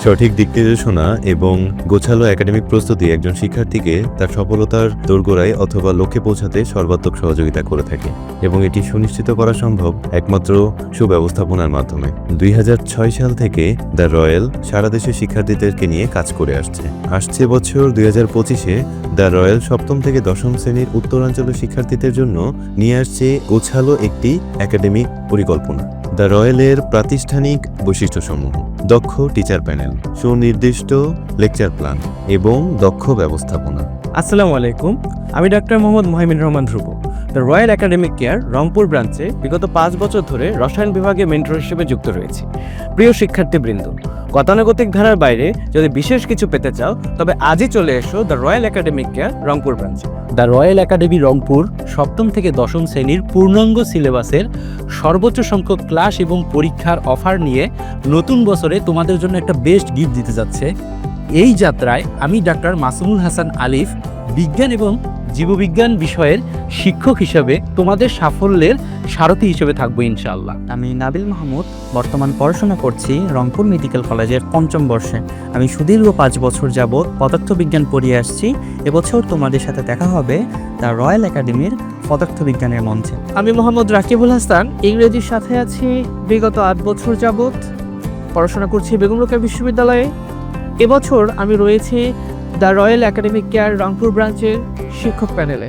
সঠিক দিক নির্দেশনা এবং গোছালো একাডেমিক প্রস্তুতি একজন শিক্ষার্থীকে তার সফলতার দোরগোড়ায় অথবা লক্ষ্যে পৌঁছাতে সর্বাত্মক সহযোগিতা করে থাকে এবং এটি সুনিশ্চিত করা সম্ভব একমাত্র সুব্যবস্থাপনার মাধ্যমে। 2006 সাল থেকে দ্য রয়্যাল সারা দেশে শিক্ষার্থীদেরকে নিয়ে কাজ করে আসছে বছর 2025-এ দ্য রয়্যাল সপ্তম থেকে দশম শ্রেণীর উত্তরাঞ্চলের শিক্ষার্থীদের জন্য নিয়ে আসছে গোছালো একটি একাডেমিক পরিকল্পনা। দ্য রয়্যালের প্রাতিষ্ঠানিক বৈশিষ্ট্যসমূহ: দক্ষ টিচার প্যানেল, সুনির্দিষ্ট লেকচার প্ল্যান এবং দক্ষ ব্যবস্থাপনা। আসসালামু আলাইকুম, আমি doctor Mohammad Mohaimin Rahman Dhrubo. The royal academic care Rangpur ব্রাঞ্চে বিগত 5 বছর ধরে রসায়ন বিভাগে মেন্টর হিসেবে যুক্ত রয়েছি। প্রিয় শিক্ষার্থীবৃন্দ, গতানুগতিক ধারার বাইরে যদি বিশেষ কিছু পেতে চাও তবে আজই চলে এসো the royal academic care Rangpur ব্রাঞ্চে। দ্য রয়্যাল একাডেমি রংপুর সপ্তম থেকে দশম শ্রেণীর পূর্ণাঙ্গ সিলেবাসের সর্বোচ্চ সংখ্যক ক্লাস এবং পরীক্ষার অফার নিয়ে নতুন বছরে তোমাদের জন্য একটা বেস্ট গিফট দিতে যাচ্ছে। এই যাত্রায় আমি ডাক্তার মাসুমুল হাসান আলিফ বিজ্ঞান এবং জীববিজ্ঞান বিষয়ের শিক্ষক হিসেবে তোমাদের সাফল্যের সারথি হিসেবে থাকবো ইনশাআল্লাহ। আমি নাবিল মাহমুদ, বর্তমান পড়াশোনা করছি রংপুর মেডিকেল কলেজের 5ম বর্ষে। আমি সুদীর্ঘ 5 বছর যাবৎ পদার্থবিজ্ঞান পড়িয়ে আসছি। এবছর তোমাদের সাথে দেখা হবে দ্য রয়্যাল একাডেমির পদার্থবিজ্ঞানের মঞ্চে। আমি মোহাম্মদ রাকিবুল হাসান, ইংরেজির সাথে আছি বিগত 8 বছর যাবৎ, পড়াশোনা করছি বেগম রোকেয়া বিশ্ববিদ্যালয়ে। এবছর আমি রয়েছি the royal academic care Rangpur ব্রাঞ্চের শিক্ষক প্যানেলে।